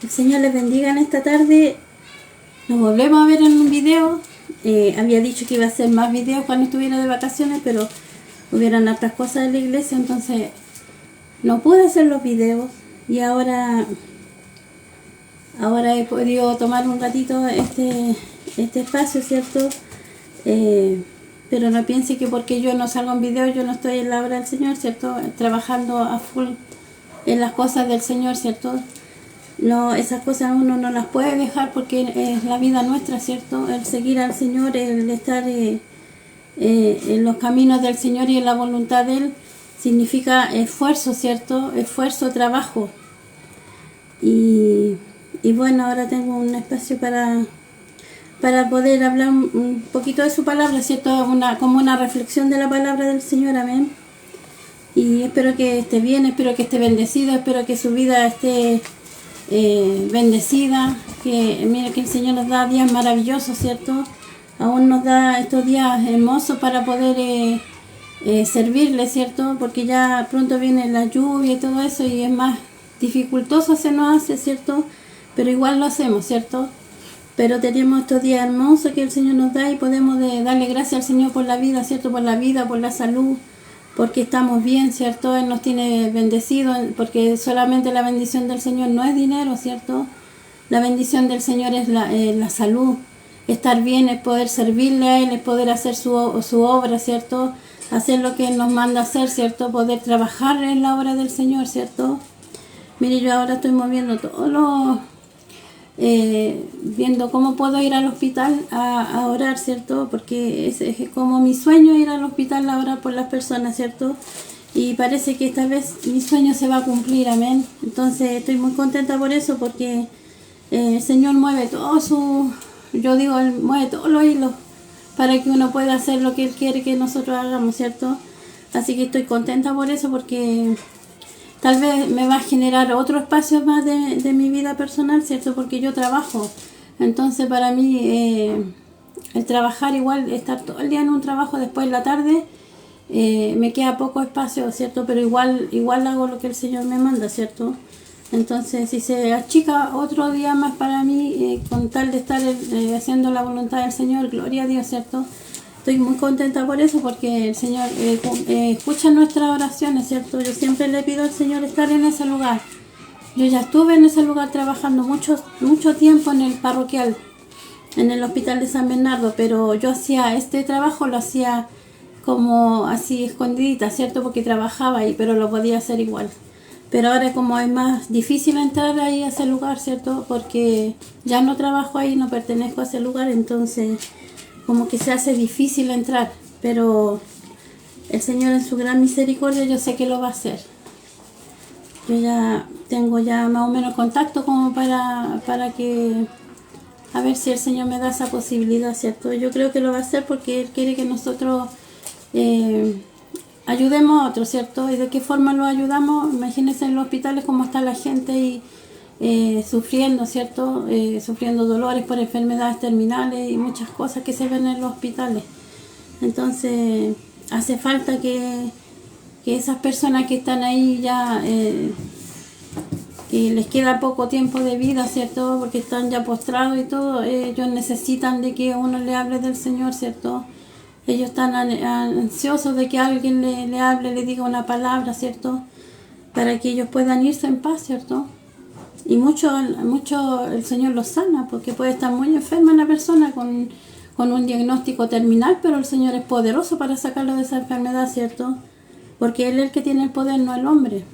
El Señor les bendiga en esta tarde. Nos volvemos a ver en un video. Había dicho que iba a hacer más videos cuando estuviera de vacaciones, pero hubieran otras cosas en la iglesia, entonces no pude hacer los videos. Y ahora he podido tomar un ratito este espacio, ¿cierto? Pero no piense que porque yo no salgo en video, yo no estoy en la obra del Señor, ¿cierto? Trabajando a full en las cosas del Señor, ¿cierto? No, esas cosas uno no las puede dejar porque es la vida nuestra, ¿cierto? El seguir al Señor, el estar en los caminos del Señor y en la voluntad de Él, significa esfuerzo, ¿cierto? Esfuerzo, trabajo. Y bueno, ahora tengo un espacio para poder hablar un poquito de su palabra, ¿cierto? Como una reflexión de la palabra del Señor, amén. Y espero que esté bien, espero que esté bendecido, espero que su vida esté bendecida, que mire que el Señor nos da días maravillosos, ¿cierto? Aún nos da estos días hermosos para poder servirle, ¿cierto? Porque ya pronto viene la lluvia y todo eso y es más dificultoso se nos hace, ¿cierto? Pero igual lo hacemos, ¿cierto? Pero tenemos estos días hermosos que el Señor nos da y podemos darle gracias al Señor por la vida, ¿cierto? Por la vida, por la salud, porque estamos bien, ¿cierto? Él nos tiene bendecido, porque solamente la bendición del Señor no es dinero, ¿cierto? La bendición del Señor es la salud. Estar bien es poder servirle a Él, es poder hacer su obra, ¿cierto? Hacer lo que Él nos manda hacer, ¿cierto? Poder trabajar en la obra del Señor, ¿cierto? Mire, yo ahora estoy moviendo todos los... viendo cómo puedo ir al hospital a orar, ¿cierto? Porque es como mi sueño ir al hospital a orar por las personas, ¿cierto? Y parece que esta vez mi sueño se va a cumplir, amén. Entonces estoy muy contenta por eso, porque el Señor mueve todo Él mueve todos los hilos para que uno pueda hacer lo que Él quiere que nosotros hagamos, ¿cierto? Así que estoy contenta por eso, porque tal vez me va a generar otro espacio más de mi vida personal, ¿cierto? Porque yo trabajo. Entonces para mí el trabajar igual, estar todo el día en un trabajo, después en la tarde, me queda poco espacio, ¿cierto? Pero igual hago lo que el Señor me manda, ¿cierto? Entonces si se achica otro día más para mí, con tal de estar haciendo la voluntad del Señor, gloria a Dios, ¿cierto? Estoy muy contenta por eso, porque el Señor escucha nuestras oraciones, ¿cierto? Yo siempre le pido al Señor estar en ese lugar. Yo ya estuve en ese lugar trabajando mucho tiempo en el parroquial, en el hospital de San Bernardo, pero yo hacía este trabajo, lo hacía como así escondidita, ¿cierto? Porque trabajaba ahí, pero lo podía hacer igual. Pero ahora como es más difícil entrar ahí a ese lugar, ¿cierto? Porque ya no trabajo ahí, no pertenezco a ese lugar, entonces como que se hace difícil entrar, pero el Señor en su gran misericordia yo sé que lo va a hacer. Yo ya tengo más o menos contacto como para que, a ver si el Señor me da esa posibilidad, ¿cierto? Yo creo que lo va a hacer porque Él quiere que nosotros ayudemos a otros, ¿cierto? ¿Y de qué forma lo ayudamos? Imagínense en los hospitales cómo está la gente y sufriendo, ¿cierto? Sufriendo dolores por enfermedades terminales y muchas cosas que se ven en los hospitales. Entonces hace falta que esas personas que están ahí ya, que les queda poco tiempo de vida, ¿cierto? Porque están ya postrados y todo, ellos necesitan de que uno le hable del Señor, ¿cierto? Ellos están ansiosos de que alguien le hable, le diga una palabra, ¿cierto? Para que ellos puedan irse en paz, ¿cierto? Y mucho el Señor los sana, porque puede estar muy enferma la persona con un diagnóstico terminal, pero el Señor es poderoso para sacarlo de esa enfermedad, ¿cierto? Porque Él es el que tiene el poder, no el hombre.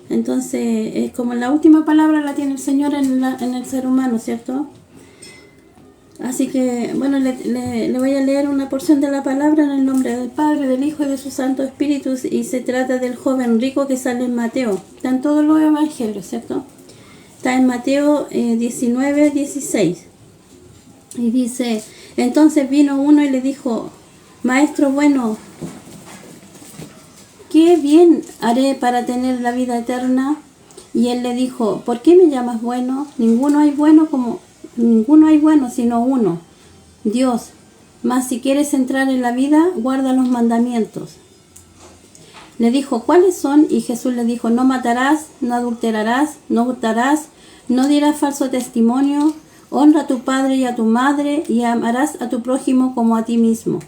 Entonces, es como la última palabra la tiene el Señor en el ser humano, ¿cierto? Así que, bueno, le voy a leer una porción de la palabra en el nombre del Padre, del Hijo y de su Santo Espíritu, y se trata del joven rico que sale en Mateo. Están todos los evangelios, ¿cierto? Está en Mateo 19:16. Y dice: entonces vino uno y le dijo: Maestro bueno, ¿qué bien haré para tener la vida eterna? Y él le dijo: ¿por qué me llamas bueno? Ninguno hay bueno sino uno, Dios. Mas si quieres entrar en la vida, guarda los mandamientos. Le dijo, ¿cuáles son? Y Jesús le dijo, no matarás, no adulterarás, no hurtarás, no dirás falso testimonio, honra a tu padre y a tu madre, y amarás a tu prójimo como a ti mismo.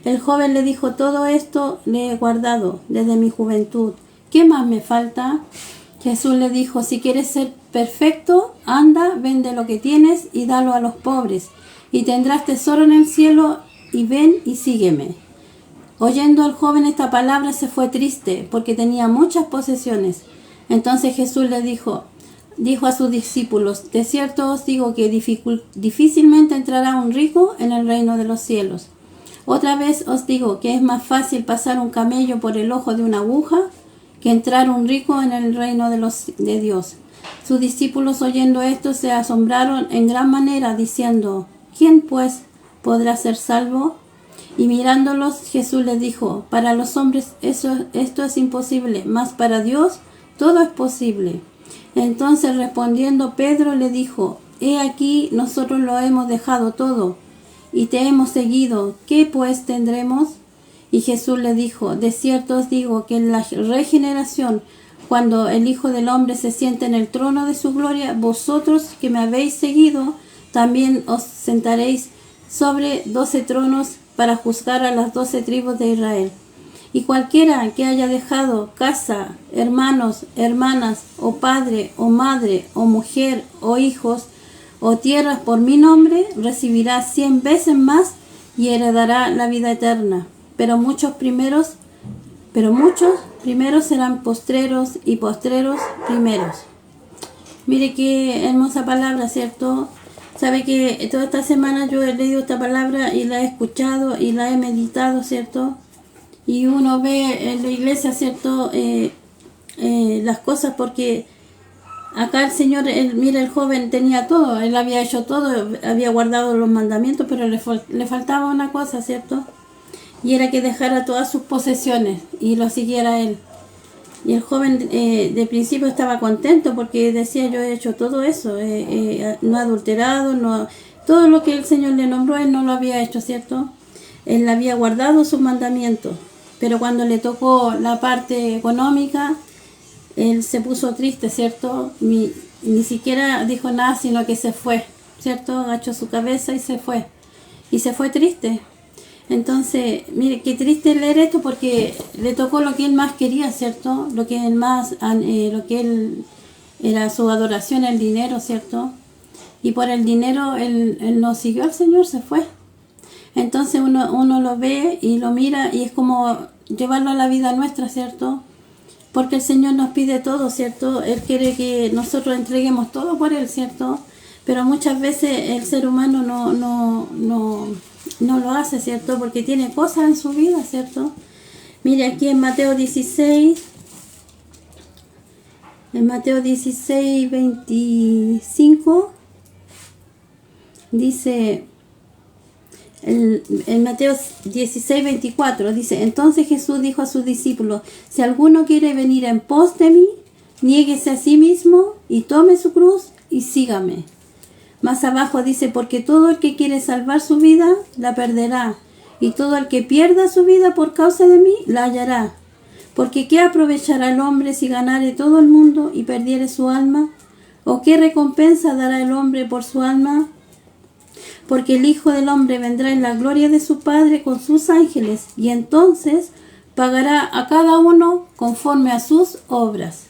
El joven le dijo, todo esto le he guardado desde mi juventud. ¿Qué más me falta? Jesús le dijo, si quieres ser perfecto, anda, vende lo que tienes y dalo a los pobres, y tendrás tesoro en el cielo, y ven y sígueme. Oyendo el joven esta palabra se fue triste, porque tenía muchas posesiones. Entonces Jesús le dijo a sus discípulos, de cierto os digo que difícilmente entrará un rico en el reino de los cielos. Otra vez os digo que es más fácil pasar un camello por el ojo de una aguja que entrar un rico en el reino de Dios. Sus discípulos oyendo esto se asombraron en gran manera, diciendo, ¿quién pues podrá ser salvo? Y mirándolos, Jesús les dijo, para los hombres esto es imposible, mas para Dios todo es posible. Entonces respondiendo Pedro le dijo, he aquí nosotros lo hemos dejado todo y te hemos seguido, ¿qué pues tendremos? Y Jesús le dijo, de cierto os digo que en la regeneración, cuando el Hijo del Hombre se siente en el trono de su gloria, vosotros que me habéis seguido, también os sentaréis sobre 12 tronos para juzgar a las 12 tribus de Israel. Y cualquiera que haya dejado casa, hermanos, hermanas, o padre, o madre, o mujer, o hijos, o tierras por mi nombre, recibirá 100 veces más y heredará la vida eterna. Pero muchos primeros serán postreros y postreros primeros. Mire qué hermosa palabra, ¿cierto? Sabe que toda esta semana yo he leído esta palabra y la he escuchado y la he meditado, ¿cierto? Y uno ve en la iglesia, ¿cierto? Las cosas, porque acá el Señor, mira, el joven tenía todo, él había hecho todo, había guardado los mandamientos, pero le faltaba una cosa, ¿cierto? Y era que dejara todas sus posesiones y lo siguiera él. Y el joven de principio estaba contento porque decía, yo he hecho todo eso, no he adulterado, todo lo que el Señor le nombró, él no lo había hecho, ¿cierto? Él había guardado sus mandamientos, pero cuando le tocó la parte económica, él se puso triste, ¿cierto? Ni siquiera dijo nada, sino que se fue, ¿cierto? Agachó su cabeza y se fue. Y se fue triste. Entonces, mire, qué triste leer esto porque le tocó lo que él más quería, ¿cierto? Lo que él era su adoración, el dinero, ¿cierto? Y por el dinero él no siguió al Señor, se fue. Entonces uno lo ve y lo mira y es como llevarlo a la vida nuestra, ¿cierto? Porque el Señor nos pide todo, ¿cierto? Él quiere que nosotros entreguemos todo por Él, ¿cierto? Pero muchas veces el ser humano no lo hace, ¿cierto? Porque tiene cosas en su vida, ¿cierto? Mire aquí en Mateo 16, 25, dice, en Mateo 16, 24, dice, entonces Jesús dijo a sus discípulos, si alguno quiere venir en pos de mí, niéguese a sí mismo y tome su cruz y sígame. Más abajo dice, porque todo el que quiere salvar su vida, la perderá, y todo el que pierda su vida por causa de mí, la hallará. Porque ¿qué aprovechará el hombre si ganare todo el mundo y perdiere su alma? ¿O qué recompensa dará el hombre por su alma? Porque el Hijo del Hombre vendrá en la gloria de su Padre con sus ángeles, y entonces pagará a cada uno conforme a sus obras.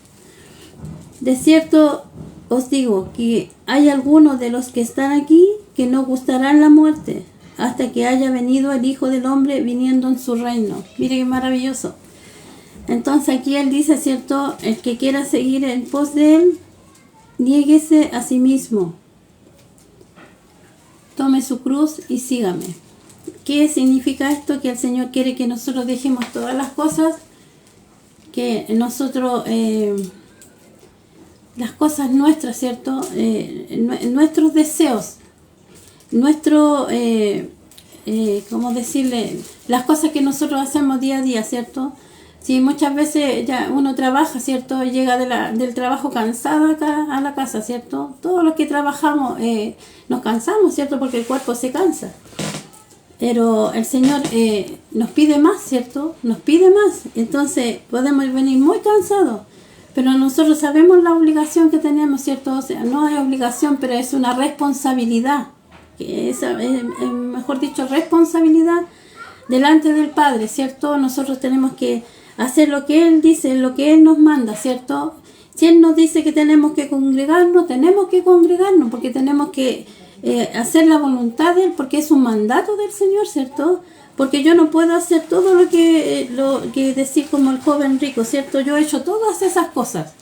De cierto os digo que hay algunos de los que están aquí que no gustarán la muerte hasta que haya venido el Hijo del Hombre viniendo en su reino. Mire qué maravilloso. Entonces aquí él dice, ¿cierto? El que quiera seguir en pos de él, niéguese a sí mismo. Tome su cruz y sígame. ¿Qué significa esto? Que el Señor quiere que nosotros dejemos todas las cosas, que nosotros... las cosas nuestras, ¿cierto? Nuestros deseos, ¿cómo decirle? Las cosas que nosotros hacemos día a día, ¿cierto? Si muchas veces ya uno trabaja, ¿cierto? Llega del trabajo cansado acá a la casa, ¿cierto? Todos los que trabajamos nos cansamos, ¿cierto? Porque el cuerpo se cansa. Pero el Señor nos pide más, ¿cierto? Nos pide más. Entonces podemos venir muy cansados. Pero nosotros sabemos la obligación que tenemos, ¿cierto? O sea, no hay obligación, pero es una responsabilidad. Que es, mejor dicho, responsabilidad delante del Padre, ¿cierto? Nosotros tenemos que hacer lo que Él dice, lo que Él nos manda, ¿cierto? Si Él nos dice que tenemos que congregarnos, porque tenemos que hacer la voluntad de Él, porque es un mandato del Señor, ¿cierto? Porque yo no puedo hacer todo lo que decir como el joven rico, ¿cierto? Yo he hecho todas esas cosas.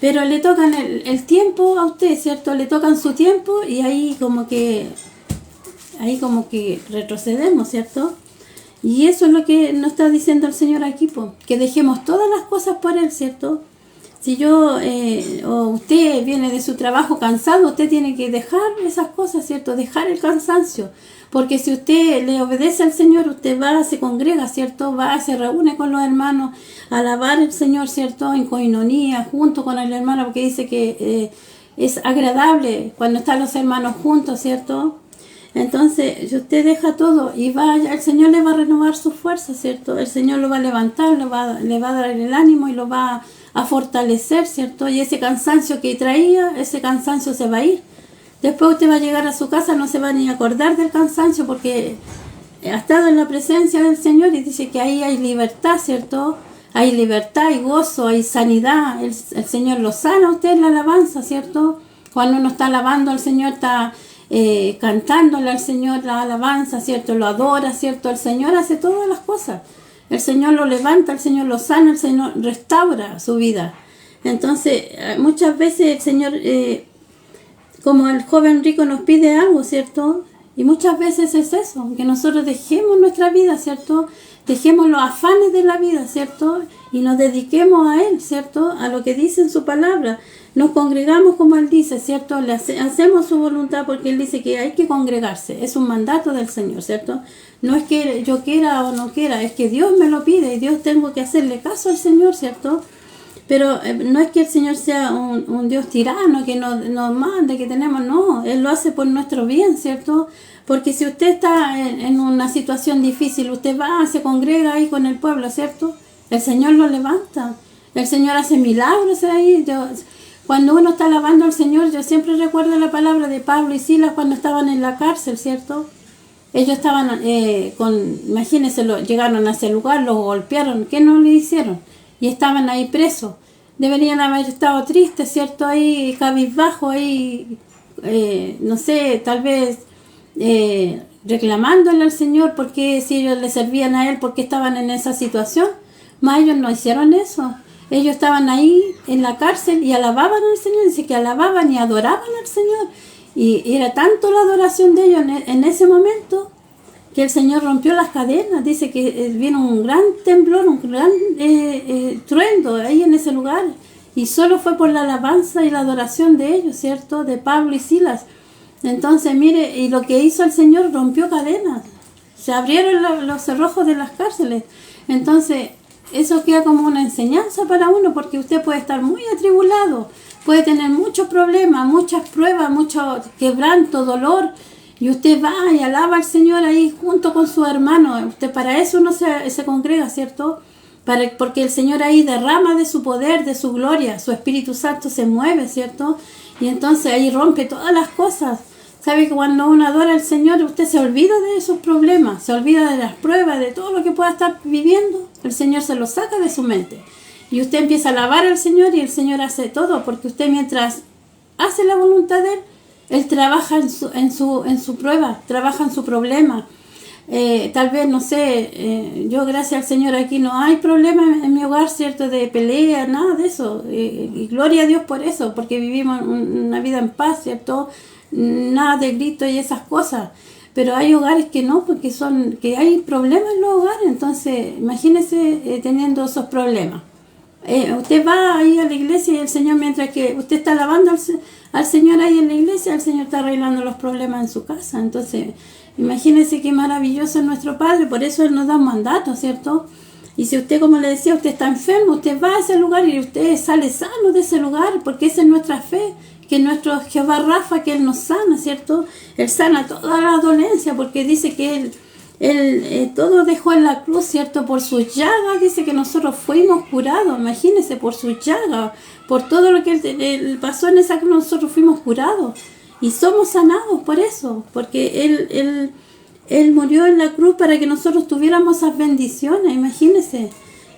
Pero le tocan el tiempo a usted, ¿cierto? Le tocan su tiempo y ahí como que retrocedemos, ¿cierto? Y eso es lo que nos está diciendo el Señor aquí, que dejemos todas las cosas por Él, ¿cierto? Si o usted viene de su trabajo cansado, usted tiene que dejar esas cosas, ¿cierto? Dejar el cansancio. Porque si usted le obedece al Señor, usted va, se congrega, ¿cierto? Va, se reúne con los hermanos a alabar al Señor, ¿cierto? En coinonía, junto con el hermano, porque dice que es agradable cuando están los hermanos juntos, ¿cierto? Entonces, si usted deja todo y el Señor le va a renovar sus fuerzas, ¿cierto? El Señor lo va a levantar, le va a dar el ánimo y lo va a fortalecer, ¿cierto? Y ese cansancio que traía, ese cansancio se va a ir. Después usted va a llegar a su casa, no se va ni a acordar del cansancio porque ha estado en la presencia del Señor y dice que ahí hay libertad, ¿cierto? Hay libertad, hay gozo, hay sanidad. El Señor lo sana a usted en la alabanza, ¿cierto? Cuando uno está alabando al Señor, está cantándole al Señor la alabanza, ¿cierto? Lo adora, ¿cierto? El Señor hace todas las cosas. El Señor lo levanta, el Señor lo sana, el Señor restaura su vida. Entonces, muchas veces el Señor... como el joven rico nos pide algo, ¿cierto? Y muchas veces es eso, que nosotros dejemos nuestra vida, ¿cierto? Dejemos los afanes de la vida, ¿cierto? Y nos dediquemos a Él, ¿cierto? A lo que dice en su palabra. Nos congregamos como Él dice, ¿cierto? Hacemos su voluntad porque Él dice que hay que congregarse. Es un mandato del Señor, ¿cierto? No es que yo quiera o no quiera, es que Dios me lo pide y Dios tengo que hacerle caso al Señor, ¿cierto? Pero no es que el Señor sea un Dios tirano que nos manda, que tenemos, no, Él lo hace por nuestro bien, ¿cierto? Porque si usted está en una situación difícil, usted va, se congrega ahí con el pueblo, ¿cierto? El Señor lo levanta, el Señor hace milagros ahí. Cuando uno está alabando al Señor, yo siempre recuerdo la palabra de Pablo y Silas cuando estaban en la cárcel, ¿cierto? Ellos estaban imagínense, llegaron a ese lugar, los golpearon, ¿qué no le hicieron? Y estaban ahí presos. Deberían haber estado tristes, ¿cierto? Ahí cabizbajo, ahí, no sé, tal vez reclamándole al Señor porque si ellos le servían a Él, porque estaban en esa situación. Mas ellos no hicieron eso. Ellos estaban ahí en la cárcel y alababan al Señor. Dice que alababan y adoraban al Señor. Y era tanto la adoración de ellos en ese momento que el Señor rompió las cadenas. Dice que vino un gran temblor, un gran truendo ahí en ese lugar. Y solo fue por la alabanza y la adoración de ellos, ¿cierto? De Pablo y Silas. Entonces, mire, y lo que hizo el Señor, rompió cadenas. Se abrieron los cerrojos de las cárceles. Entonces, eso queda como una enseñanza para uno, porque usted puede estar muy atribulado, puede tener muchos problemas, muchas pruebas, mucho quebranto, dolor. Y usted va y alaba al Señor ahí junto con su hermano. Usted, para eso uno se congrega, ¿cierto? Porque el Señor ahí derrama de su poder, de su gloria. Su Espíritu Santo se mueve, ¿cierto? Y entonces ahí rompe todas las cosas. ¿Sabe que cuando uno adora al Señor, usted se olvida de esos problemas? Se olvida de las pruebas, de todo lo que pueda estar viviendo. El Señor se lo saca de su mente. Y usted empieza a alabar al Señor y el Señor hace todo. Porque usted mientras hace la voluntad de Él trabaja en su prueba, trabaja en su problema. Tal vez, no sé, yo gracias al Señor aquí no hay problema en mi hogar, ¿cierto? De pelea, nada de eso. Y gloria a Dios por eso, porque vivimos una vida en paz, ¿cierto? Nada de gritos y esas cosas. Pero hay hogares que no, porque que hay problemas en los hogares. Entonces, imagínese teniendo esos problemas. Usted va ahí a la iglesia y el Señor, mientras que usted está alabando al Señor ahí en la iglesia, el Señor está arreglando los problemas en su casa. Entonces, imagínese qué maravilloso es nuestro Padre. Por eso Él nos da un mandato, ¿cierto? Y si usted, como le decía, usted está enfermo, usted va a ese lugar y usted sale sano de ese lugar, porque esa es nuestra fe, que nuestro Jehová Rafa, que Él nos sana, ¿cierto? Él sana toda la dolencia, porque dice que Él todo dejó en la cruz, ¿cierto? Por sus llagas, dice que nosotros fuimos curados. Imagínense, por sus llagas, por todo lo que él pasó en esa cruz, nosotros fuimos curados. Y somos sanados por eso, porque Él murió en la cruz para que nosotros tuviéramos esas bendiciones, imagínense.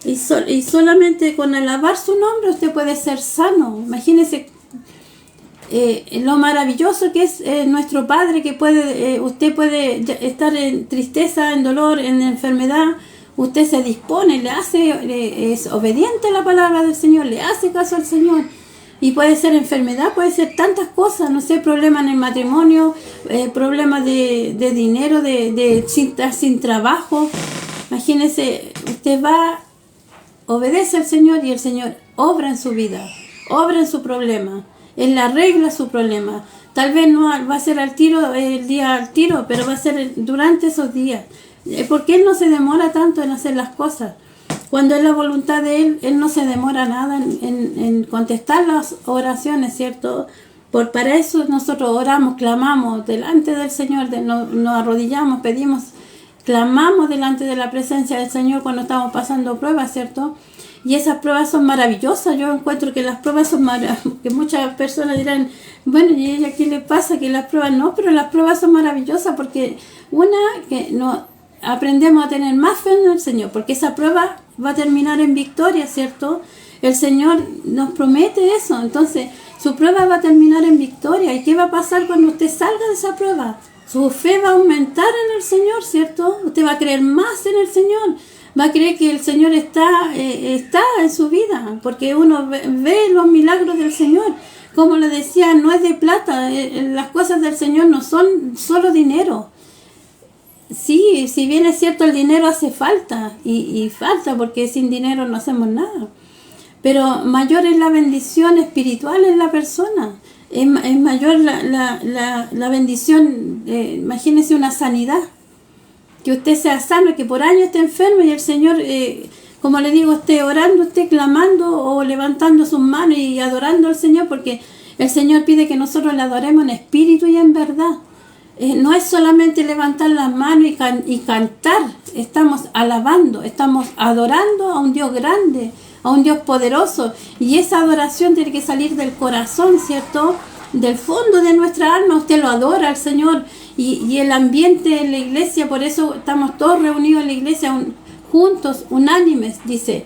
Y solamente con alabar su nombre usted puede ser sano. Imagínense lo maravilloso que es nuestro Padre, que usted puede estar en tristeza, en dolor, en enfermedad. Usted se dispone, es obediente a la palabra del Señor, le hace caso al Señor. Y puede ser enfermedad, puede ser tantas cosas, no sé, problemas en el matrimonio, problemas de dinero, de sin trabajo. Imagínese, usted obedece al Señor y el Señor obra en su vida, obra en su problema, Él arregla su problema. Tal vez no va a ser el día al tiro, pero va a ser durante esos días. Porque Él no se demora tanto en hacer las cosas. Cuando es la voluntad de Él no se demora nada en contestar las oraciones, ¿cierto? Para eso nosotros oramos, clamamos delante del Señor, nos arrodillamos, pedimos, clamamos delante de la presencia del Señor cuando estamos pasando pruebas, ¿cierto? Y esas pruebas son maravillosas. Yo encuentro que las pruebas son maravillosas, que muchas personas dirán, bueno, ¿y a ella qué le pasa? Que las pruebas no, pero las pruebas son maravillosas porque que no aprendemos a tener más fe en el Señor, porque esa prueba va a terminar en victoria, ¿cierto? El Señor nos promete eso, entonces su prueba va a terminar en victoria. ¿Y qué va a pasar cuando usted salga de esa prueba? Su fe va a aumentar en el Señor, ¿cierto? Usted va a creer más en el Señor, va a creer que el Señor está en su vida, porque uno ve los milagros del Señor. Como le decía, no es de plata, las cosas del Señor no son solo dinero. Sí, si bien es cierto, el dinero hace falta, y falta porque sin dinero no hacemos nada. Pero mayor es la bendición espiritual en la persona. Es mayor la bendición, imagínese una sanidad. Que usted sea sano, que por años esté enfermo y el Señor, como le digo, esté orando, esté clamando o levantando sus manos y adorando al Señor, porque el Señor pide que nosotros le adoremos en espíritu y en verdad. No es solamente levantar las manos y cantar, estamos alabando, estamos adorando a un Dios grande, a un Dios poderoso, y esa adoración tiene que salir del corazón, ¿cierto? Del fondo de nuestra alma. Usted lo adora al Señor, y el ambiente en la iglesia, por eso estamos todos reunidos en la iglesia, juntos, unánimes, dice,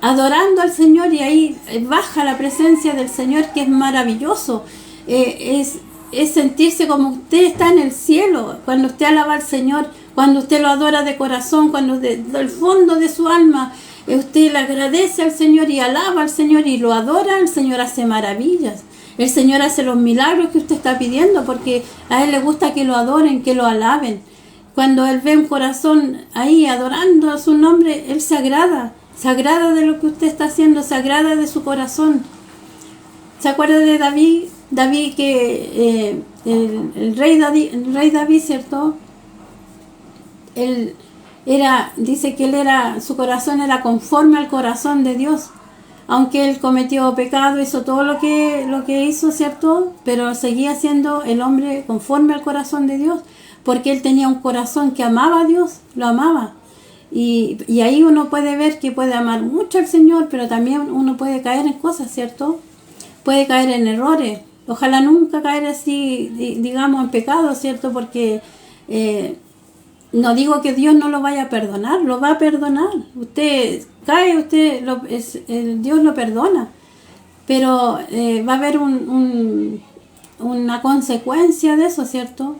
adorando al Señor, y ahí baja la presencia del Señor, que es maravilloso. Es sentirse como usted está en el cielo, cuando usted alaba al Señor, cuando usted lo adora de corazón, cuando del fondo de su alma usted le agradece al Señor y alaba al Señor y lo adora. El Señor hace maravillas, el Señor hace los milagros que usted está pidiendo, porque a Él le gusta que lo adoren, que lo alaben. Cuando Él ve un corazón ahí adorando a su nombre, Él se agrada de lo que usted está haciendo, se agrada de su corazón. ¿Se acuerda de David? David, que el rey David, ¿cierto? Dice que su corazón era conforme al corazón de Dios. Aunque él cometió pecado, hizo todo lo que hizo, ¿cierto? Pero seguía siendo el hombre conforme al corazón de Dios, porque él tenía un corazón que amaba a Dios, lo amaba. Y ahí uno puede ver que puede amar mucho al Señor, pero también uno puede caer en cosas, ¿cierto? Puede caer en errores. Ojalá nunca caer así, digamos, en pecado, ¿cierto? Porque no digo que Dios no lo vaya a perdonar, lo va a perdonar. Usted cae, Dios lo perdona. Pero va a haber una consecuencia de eso, ¿cierto?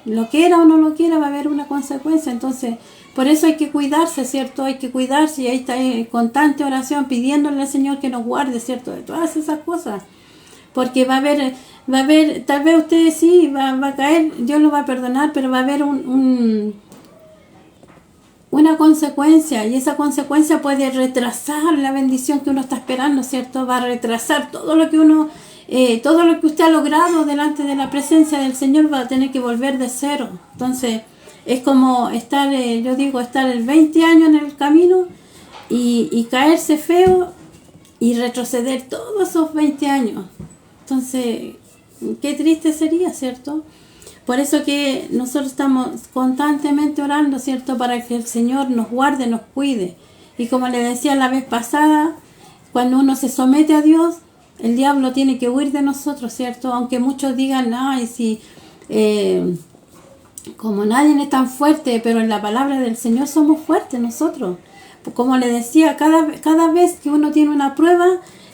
Lo quiera o no lo quiera, va a haber una consecuencia. Entonces, por eso hay que cuidarse, ¿cierto? Hay que cuidarse, y ahí está en constante oración, pidiéndole al Señor que nos guarde, ¿cierto? De todas esas cosas. Porque va a haber, tal vez usted sí, va a caer, Dios lo va a perdonar, pero va a haber una consecuencia, y esa consecuencia puede retrasar la bendición que uno está esperando, ¿cierto? Va a retrasar todo lo que usted ha logrado delante de la presencia del Señor, va a tener que volver de cero. Entonces, es como estar 20 años en el camino y caerse feo y retroceder todos esos 20 años. Entonces, qué triste sería, ¿cierto? Por eso que nosotros estamos constantemente orando, ¿cierto? Para que el Señor nos guarde, nos cuide. Y como le decía la vez pasada, cuando uno se somete a Dios, el diablo tiene que huir de nosotros, ¿cierto? Aunque muchos digan, ay, si como nadie es tan fuerte, pero en la palabra del Señor somos fuertes nosotros. Como le decía, cada vez que uno tiene una prueba,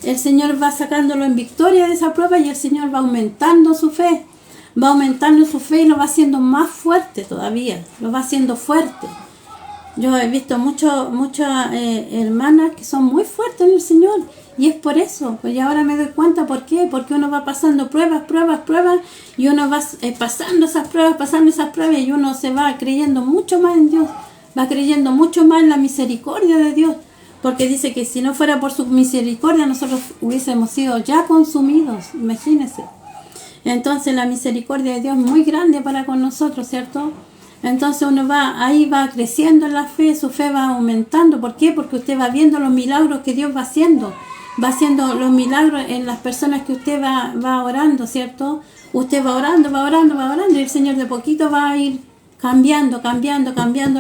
el Señor va sacándolo en victoria de esa prueba y el Señor va aumentando su fe. Va aumentando su fe y lo va haciendo más fuerte todavía, lo va haciendo fuerte. Yo he visto muchas hermanas que son muy fuertes en el Señor y es por eso. Pues ahora me doy cuenta por qué, porque uno va pasando pruebas y uno va pasando esas pruebas y uno se va creyendo mucho más en Dios, va creyendo mucho más en la misericordia de Dios, porque dice que si no fuera por su misericordia nosotros hubiésemos sido ya consumidos, imagínense. Entonces la misericordia de Dios es muy grande para con nosotros, ¿cierto? Entonces uno va creciendo en la fe, su fe va aumentando. ¿Por qué? Porque usted va viendo los milagros que Dios va haciendo los milagros en las personas que usted va orando, ¿cierto? Usted va orando y el Señor de poquito va a ir cambiando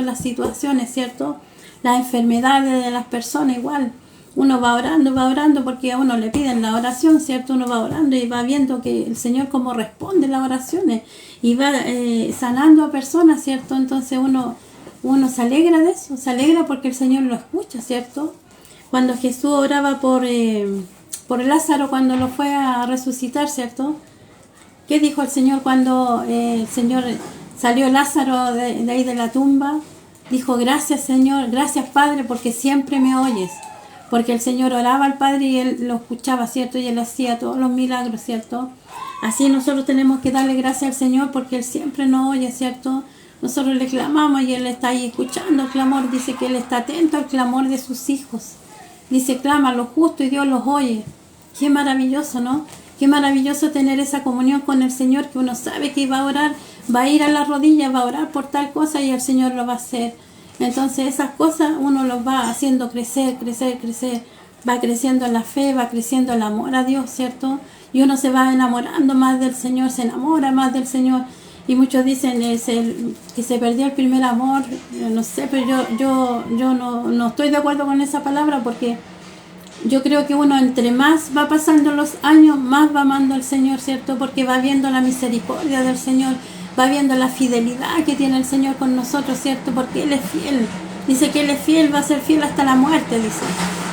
las situaciones, ¿cierto? Las enfermedades de las personas igual. Uno va orando porque a uno le piden la oración, ¿cierto? Uno va orando y va viendo que el Señor cómo responde las oraciones y va sanando a personas, ¿cierto? Entonces uno se alegra de eso, se alegra porque el Señor lo escucha, ¿cierto? Cuando Jesús oraba por Lázaro cuando lo fue a resucitar, ¿cierto? ¿Qué dijo el Señor cuando el Señor salió Lázaro de ahí de la tumba? Dijo, gracias Señor, gracias Padre, porque siempre me oyes. Porque el Señor oraba al Padre y Él lo escuchaba, ¿cierto? Y Él hacía todos los milagros, ¿cierto? Así nosotros tenemos que darle gracias al Señor porque Él siempre nos oye, ¿cierto? Nosotros le clamamos y Él está ahí escuchando el clamor. Dice que Él está atento al clamor de sus hijos. Dice, clama lo justo y Dios los oye. Qué maravilloso, ¿no? Qué maravilloso tener esa comunión con el Señor, que uno sabe que va a orar, va a ir a las rodillas, va a orar por tal cosa y el Señor lo va a hacer. Entonces esas cosas uno los va haciendo crecer, va creciendo la fe, va creciendo el amor a Dios, ¿cierto? Y uno se va enamorando más del Señor, se enamora más del Señor. Y muchos dicen que se perdió el primer amor, no sé, pero yo no estoy de acuerdo con esa palabra porque yo creo que uno entre más va pasando los años, más va amando al Señor, ¿cierto? Porque va viendo la misericordia del Señor, va viendo la fidelidad que tiene el Señor con nosotros, ¿cierto? Porque Él es fiel. Dice que Él es fiel, va a ser fiel hasta la muerte, dice.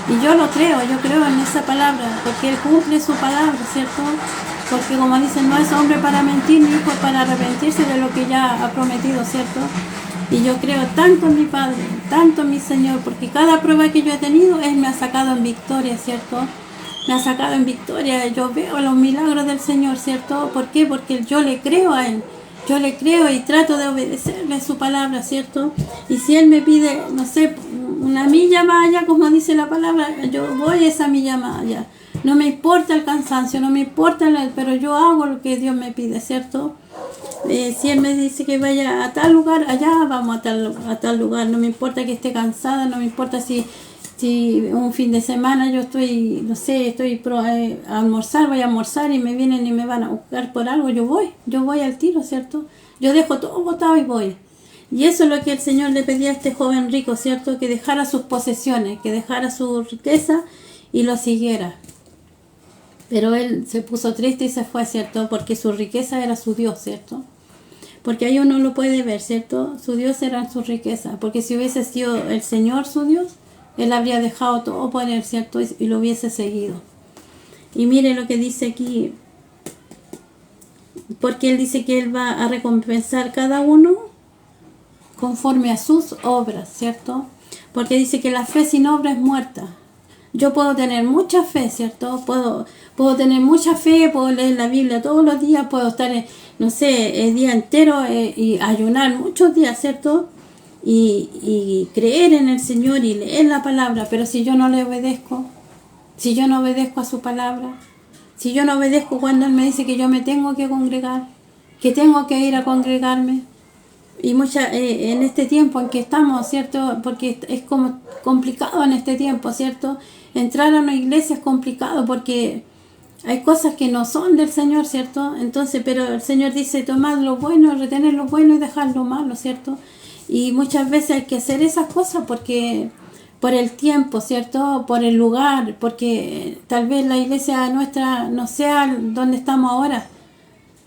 Y yo creo en esa palabra, porque Él cumple su palabra, ¿cierto? Porque como dicen, no es hombre para mentir, ni hijo para arrepentirse de lo que ya ha prometido, ¿cierto? Y yo creo tanto en mi Padre, tanto en mi Señor, porque cada prueba que yo he tenido, Él me ha sacado en victoria, ¿cierto? Me ha sacado en victoria. Yo veo los milagros del Señor, ¿cierto? ¿Por qué? Porque yo le creo a Él. Yo le creo y trato de obedecerle su palabra, ¿cierto? Y si Él me pide, no sé, una milla más allá, como dice la palabra, yo voy esa milla más allá. No me importa el cansancio, no me importa, pero yo hago lo que Dios me pide, ¿cierto? Si Él me dice que vaya a tal lugar, allá vamos a tal lugar. No me importa que esté cansada, no me importa si un fin de semana yo estoy, no sé, a almorzar, voy a almorzar y me vienen y me van a buscar por algo, yo voy al tiro, ¿cierto? Yo dejo todo botado y voy. Y eso es lo que el Señor le pedía a este joven rico, ¿cierto? Que dejara sus posesiones, que dejara su riqueza y lo siguiera. Pero él se puso triste y se fue, ¿cierto? Porque su riqueza era su Dios, ¿cierto? Porque ahí uno lo puede ver, ¿cierto? Su Dios era su riqueza. Porque si hubiese sido el Señor su Dios, Él habría dejado todo por Él, ¿cierto? Y lo hubiese seguido. Y mire lo que dice aquí. Porque Él dice que Él va a recompensar cada uno conforme a sus obras, ¿cierto? Porque dice que la fe sin obra es muerta. Yo puedo tener mucha fe, ¿cierto? Puedo tener mucha fe, puedo leer la Biblia todos los días, puedo estar, no sé, el día entero y ayunar muchos días, ¿cierto? Y creer en el Señor y leer la palabra, pero si yo no le obedezco, si yo no obedezco a su palabra, si yo no obedezco cuando Él me dice que yo me tengo que congregar, que tengo que ir a congregarme, y en este tiempo en que estamos, ¿cierto? Porque es como complicado en este tiempo, ¿cierto? Entrar a una iglesia es complicado porque hay cosas que no son del Señor, ¿cierto? Entonces, pero el Señor dice, tomad lo bueno, retener lo bueno y dejar lo malo, ¿cierto? Y muchas veces hay que hacer esas cosas porque por el tiempo, ¿cierto? Por el lugar, porque tal vez la iglesia nuestra no sea donde estamos ahora.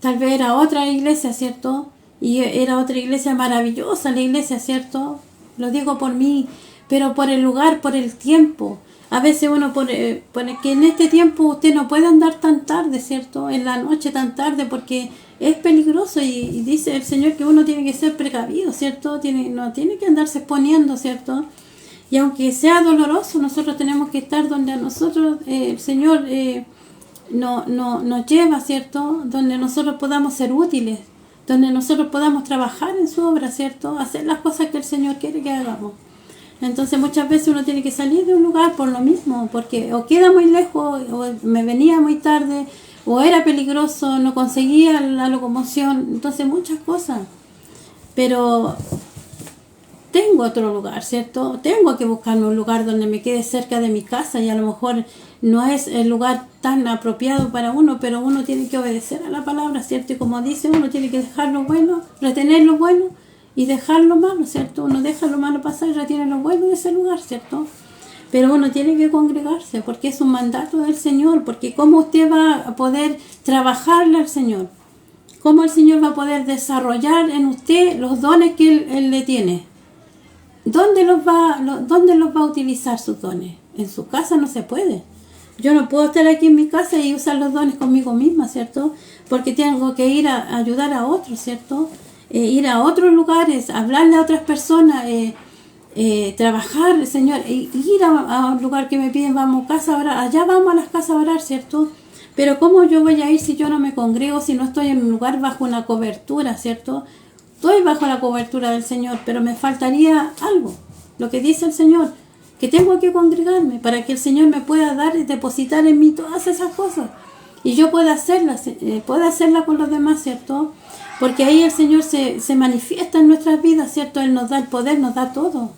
Tal vez era otra iglesia, ¿cierto? Y era otra iglesia maravillosa, la iglesia, ¿cierto? Lo digo por mí, pero por el lugar, por el tiempo. A veces uno pone que en este tiempo usted no puede andar tan tarde, ¿cierto? En la noche tan tarde, porque es peligroso y dice el Señor que uno tiene que ser precavido, ¿cierto? No tiene que andarse exponiendo, ¿cierto? Y aunque sea doloroso, nosotros tenemos que estar donde a nosotros el Señor nos lleva, ¿cierto? Donde nosotros podamos ser útiles, donde nosotros podamos trabajar en su obra, ¿cierto? Hacer las cosas que el Señor quiere que hagamos. Entonces muchas veces uno tiene que salir de un lugar por lo mismo, porque o queda muy lejos, o me venía muy tarde, o era peligroso, no conseguía la locomoción, entonces muchas cosas. Pero tengo otro lugar, ¿cierto? Tengo que buscarme un lugar donde me quede cerca de mi casa y a lo mejor no es el lugar tan apropiado para uno, pero uno tiene que obedecer a la palabra, ¿cierto? Y como dice, uno tiene que dejar lo bueno, retener lo bueno y dejar lo malo, ¿cierto? Uno deja lo malo pasar y retiene lo bueno de ese lugar, ¿cierto? Pero uno tiene que congregarse porque es un mandato del Señor, porque ¿cómo usted va a poder trabajarle al Señor? ¿Cómo el Señor va a poder desarrollar en usted los dones que Él le tiene? ¿Dónde los va a utilizar sus dones? En su casa no se puede. Yo no puedo estar aquí en mi casa y usar los dones conmigo misma, ¿cierto? Porque tengo que ir a ayudar a otros, ¿cierto? Ir a otros lugares, hablarle a otras personas, trabajar, Señor, ir a un lugar que me piden, vamos a casa a orar, allá vamos a las casas a orar, ¿cierto? Pero ¿cómo yo voy a ir si yo no me congrego, si no estoy en un lugar bajo una cobertura, ¿cierto? Estoy bajo la cobertura del Señor, pero me faltaría algo, lo que dice el Señor, que tengo que congregarme para que el Señor me pueda dar y depositar en mí todas esas cosas y yo pueda hacerlas con los demás, ¿cierto? Porque ahí el Señor se manifiesta en nuestras vidas, ¿cierto? Él nos da el poder, nos da todo.